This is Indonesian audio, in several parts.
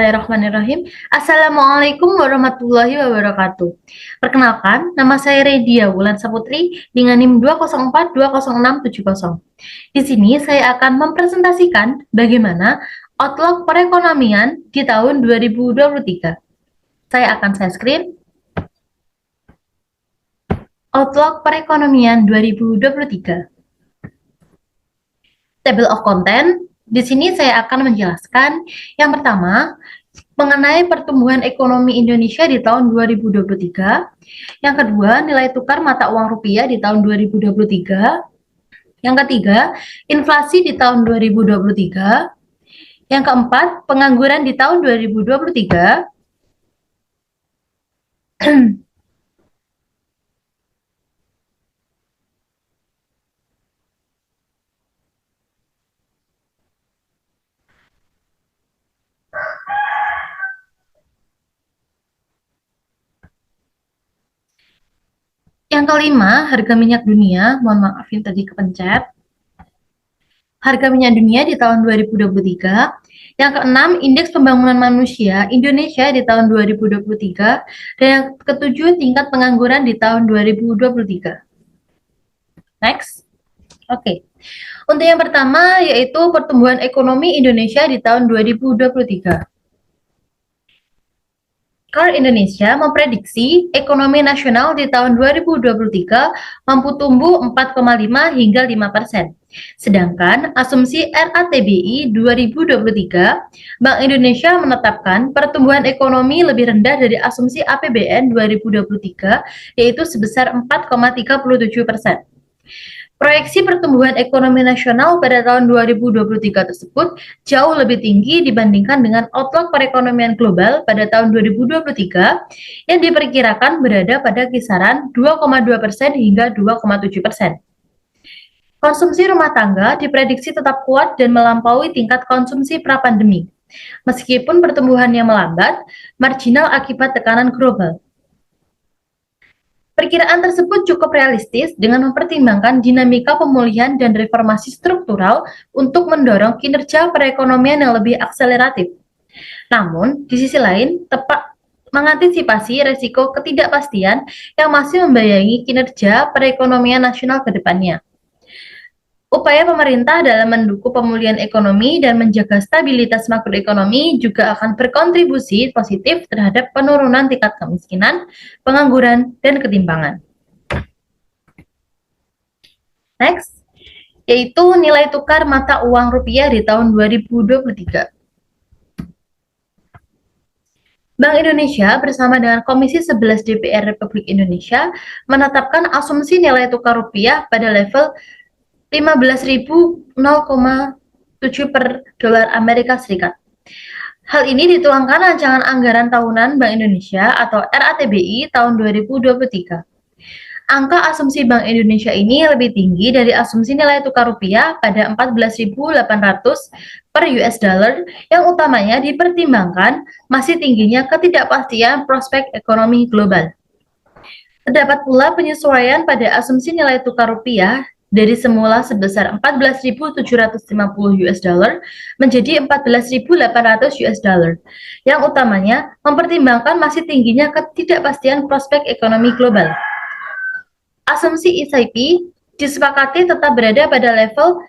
Bismillahirrahmanirrahim. Assalamualaikum warahmatullahi wabarakatuh. Perkenalkan, nama saya Redia Wulan Saputri dengan NIM 204200670. Di sini saya akan mempresentasikan bagaimana outlook perekonomian di tahun 2023. Saya screen. Outlook perekonomian 2023. Table of content. Di sini saya akan menjelaskan yang pertama mengenai pertumbuhan ekonomi Indonesia di tahun 2023, yang kedua nilai tukar mata uang rupiah di tahun 2023, yang ketiga inflasi di tahun 2023, yang keempat pengangguran di tahun 2023, yang kelima harga minyak dunia, mohon maaf ini tadi kepencet, harga minyak dunia di tahun 2023, yang keenam indeks pembangunan manusia Indonesia di tahun 2023, dan yang ketujuh tingkat pengangguran di tahun 2023. Next. Oke. Untuk yang pertama yaitu pertumbuhan ekonomi Indonesia di tahun 2023. KAR Indonesia memprediksi ekonomi nasional di tahun 2023 mampu tumbuh 4,5 hingga 5%. Sedangkan asumsi RATBI 2023, Bank Indonesia menetapkan pertumbuhan ekonomi lebih rendah dari asumsi APBN 2023, yaitu sebesar 4,37%. Proyeksi pertumbuhan ekonomi nasional pada tahun 2023 tersebut jauh lebih tinggi dibandingkan dengan outlook perekonomian global pada tahun 2023 yang diperkirakan berada pada kisaran 2,2% hingga 2,7%. Konsumsi rumah tangga diprediksi tetap kuat dan melampaui tingkat konsumsi pra-pandemi. Meskipun pertumbuhannya melambat, marginal akibat tekanan global. Perkiraan tersebut cukup realistis dengan mempertimbangkan dinamika pemulihan dan reformasi struktural untuk mendorong kinerja perekonomian yang lebih akseleratif. Namun, di sisi lain, tepat mengantisipasi resiko ketidakpastian yang masih membayangi kinerja perekonomian nasional ke depannya. Upaya pemerintah dalam mendukung pemulihan ekonomi dan menjaga stabilitas makroekonomi juga akan berkontribusi positif terhadap penurunan tingkat kemiskinan, pengangguran, dan ketimpangan. Next, yaitu nilai tukar mata uang rupiah di tahun 2023. Bank Indonesia bersama dengan Komisi 11 DPR Republik Indonesia menetapkan asumsi nilai tukar rupiah pada level 15.000,7 per dolar Amerika Serikat. Hal ini dituangkan rancangan anggaran tahunan Bank Indonesia atau RATBI tahun 2023. Angka asumsi Bank Indonesia ini lebih tinggi dari asumsi nilai tukar rupiah pada 14.800 per US dollar yang utamanya dipertimbangkan masih tingginya ketidakpastian prospek ekonomi global. Terdapat pula penyesuaian pada asumsi nilai tukar rupiah dari semula sebesar 14.750 US dollar menjadi 14.800 US dollar, yang utamanya mempertimbangkan masih tingginya ketidakpastian prospek ekonomi global. Asumsi SIP disepakati tetap berada pada level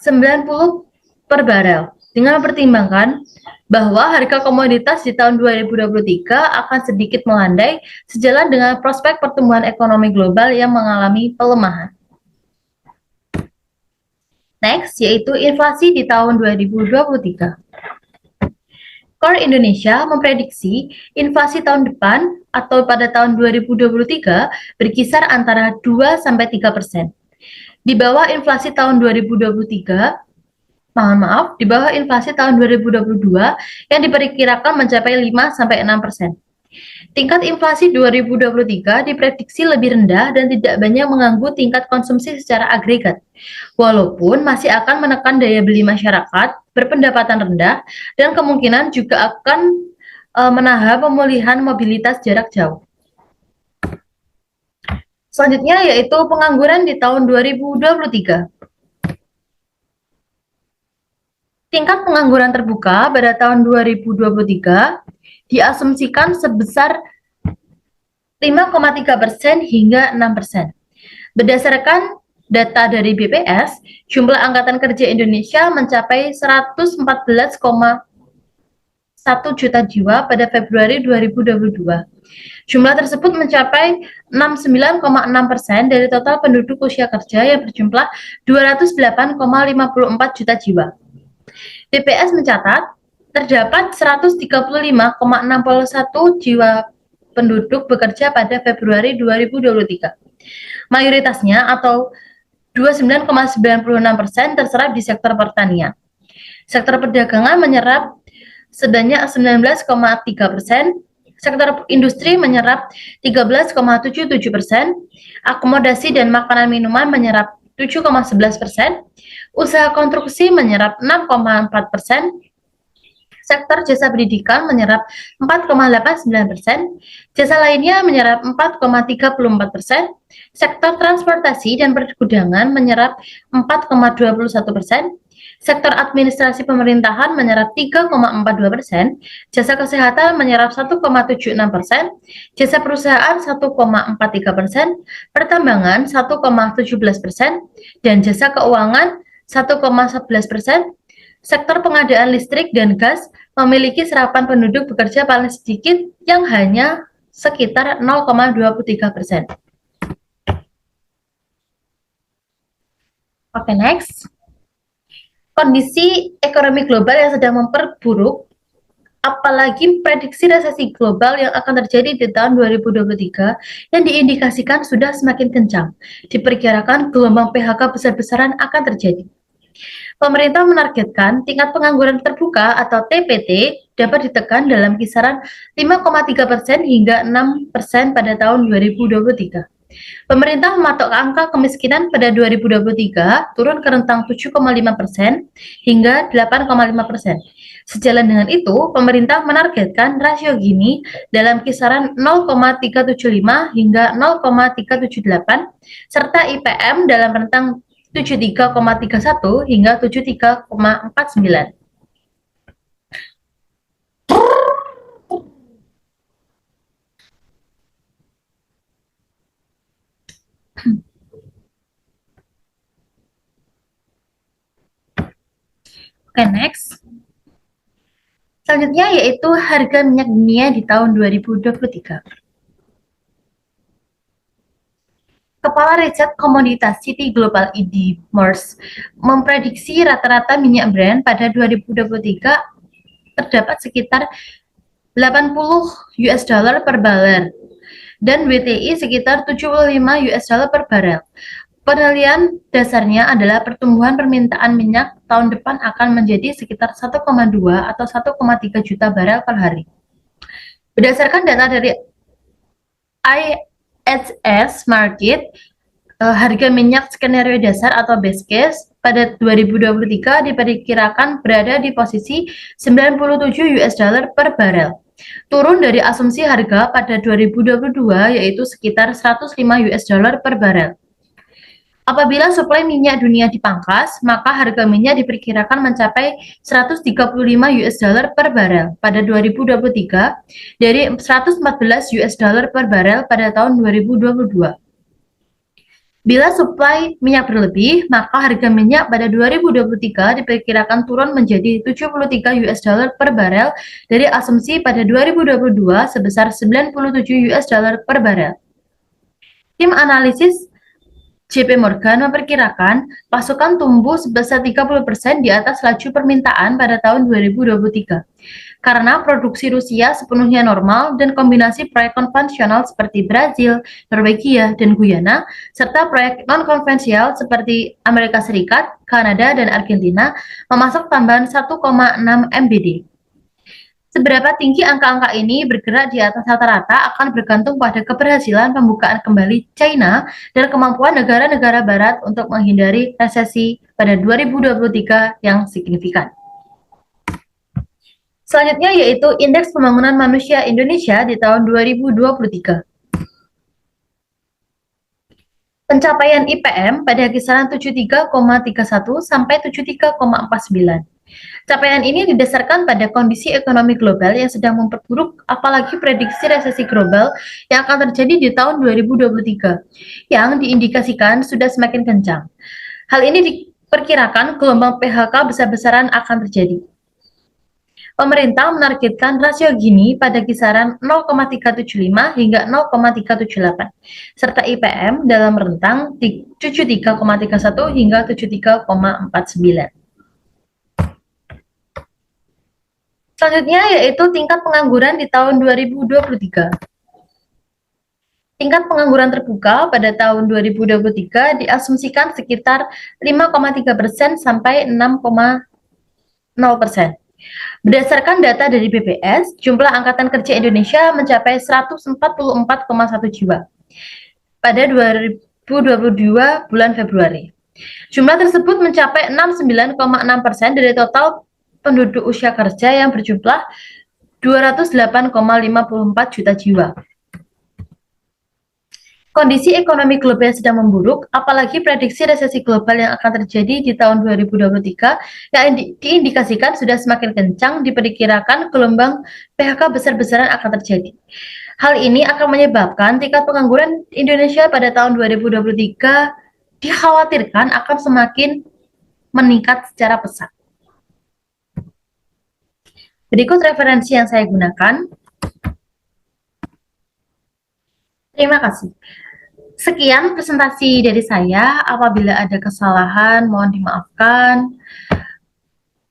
90 per barel, dengan mempertimbangkan bahwa harga komoditas di tahun 2023 akan sedikit melandai sejalan dengan prospek pertumbuhan ekonomi global yang mengalami pelemahan. Next, yaitu inflasi di tahun 2023. KAR Indonesia memprediksi inflasi tahun depan atau pada tahun 2023 berkisar antara 2-3%. Di bawah inflasi tahun 2023, di bawah inflasi tahun 2022 yang diperkirakan mencapai 5-6%. Tingkat inflasi 2023 diprediksi lebih rendah dan tidak banyak mengganggu tingkat konsumsi secara agregat, walaupun masih akan menekan daya beli masyarakat berpendapatan rendah dan kemungkinan juga akan menahan pemulihan mobilitas jarak jauh. Selanjutnya yaitu pengangguran di tahun 2023. Tingkat pengangguran terbuka pada tahun 2023 diasumsikan sebesar 5,3% hingga 6%. Berdasarkan data dari BPS, jumlah angkatan kerja Indonesia mencapai 114,1 juta jiwa pada Februari 2022. Jumlah tersebut mencapai 69,6% dari total penduduk usia kerja yang berjumlah 208,54 juta jiwa. BPS mencatat terdapat 135,61 jiwa penduduk bekerja pada Februari 2023. Mayoritasnya atau 29,96% terserap di sektor pertanian. Sektor perdagangan menyerap sebanyak 19,3%, sektor industri menyerap 13,77%, akomodasi dan makanan minuman menyerap 7,11%, usaha konstruksi menyerap 6,4%, sektor jasa pendidikan menyerap 4,89%, jasa lainnya menyerap 4,34%, sektor transportasi dan pergudangan menyerap 4,21%, sektor administrasi pemerintahan menyerap 3,42%, jasa kesehatan menyerap 1,76%, jasa perusahaan 1,43%, pertambangan 1,17%, dan jasa keuangan 1,11%. Sektor pengadaan listrik dan gas memiliki serapan penduduk bekerja paling sedikit yang hanya sekitar 0,23%. Oke, next. Kondisi ekonomi global yang sedang memperburuk, apalagi prediksi resesi global yang akan terjadi di tahun 2023 yang diindikasikan sudah semakin kencang. Diperkirakan gelombang PHK besar-besaran akan terjadi. Pemerintah menargetkan tingkat pengangguran terbuka atau TPT dapat ditekan dalam kisaran 5,3% hingga 6% pada tahun 2023. Pemerintah mematok angka kemiskinan pada 2023 turun ke rentang 7,5% hingga 8,5%. Sejalan dengan itu, pemerintah menargetkan rasio Gini dalam kisaran 0,375 hingga 0,378 serta IPM dalam rentang 73,31 hingga 73,49. Oke, next. Selanjutnya yaitu harga minyak dunia di tahun 2023. Kepala Riset Komoditas Citi Global ID Mors memprediksi rata-rata minyak Brent pada 2023 terdapat sekitar 80 US dollar per barel dan WTI sekitar 75 US dollar per barel. Penilaian dasarnya adalah pertumbuhan permintaan minyak tahun depan akan menjadi sekitar 1,2 atau 1,3 juta barel per hari. Berdasarkan data dari IHS Markit, harga minyak skenario dasar atau base case pada 2023 diperkirakan berada di posisi 97 US dollar per barel. Turun dari asumsi harga pada 2022 yaitu sekitar 105 US dollar per barel. Apabila suplai minyak dunia dipangkas, maka harga minyak diperkirakan mencapai 135 US dollar per barel pada 2023 dari 114 US dollar per barel pada tahun 2022. Bila suplai minyak berlebih, maka harga minyak pada 2023 diperkirakan turun menjadi 73 US dollar per barel dari asumsi pada 2022 sebesar 97 US dollar per barel. Tim analisis JP Morgan memperkirakan pasokan tumbuh sebesar 30% di atas laju permintaan pada tahun 2023 karena produksi Rusia sepenuhnya normal dan kombinasi proyek konvensional seperti Brazil, Norwegia, dan Guyana serta proyek non-konvensional seperti Amerika Serikat, Kanada, dan Argentina memasok tambahan 1,6 MBD. Seberapa tinggi angka-angka ini bergerak di atas rata-rata akan bergantung pada keberhasilan pembukaan kembali China dan kemampuan negara-negara barat untuk menghindari resesi pada 2023 yang signifikan. Selanjutnya yaitu Indeks Pembangunan Manusia Indonesia di tahun 2023. Pencapaian IPM pada kisaran 73,31 sampai 73,49. Capaian ini didasarkan pada kondisi ekonomi global yang sedang memperburuk, apalagi prediksi resesi global yang akan terjadi di tahun 2023, yang diindikasikan sudah semakin kencang. Hal ini diperkirakan gelombang PHK besar-besaran akan terjadi. Pemerintah menargetkan rasio Gini pada kisaran 0,375 hingga 0,378, serta IPM dalam rentang 73,31 hingga 73,49. Selanjutnya yaitu tingkat pengangguran di tahun 2023. Tingkat pengangguran terbuka pada tahun 2023 diasumsikan sekitar 5,3% sampai 6,0%. Berdasarkan data dari BPS, jumlah Angkatan Kerja Indonesia mencapai 144,1 jiwa pada 2022 bulan Februari. Jumlah tersebut mencapai 69,6% dari total penduduk usia kerja yang berjumlah 208,54 juta jiwa. Kondisi ekonomi global yang sedang memburuk, apalagi prediksi resesi global yang akan terjadi di tahun 2023 yang diindikasikan sudah semakin kencang, diperkirakan gelombang PHK besar-besaran akan terjadi. Hal ini akan menyebabkan tingkat pengangguran Indonesia pada tahun 2023 dikhawatirkan akan semakin meningkat secara pesat. Berikut referensi yang saya gunakan. Terima kasih. Sekian presentasi dari saya. Apabila ada kesalahan, mohon dimaafkan.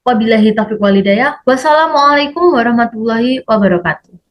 Wabillahi taufiq walhidayah. Wassalamualaikum warahmatullahi wabarakatuh.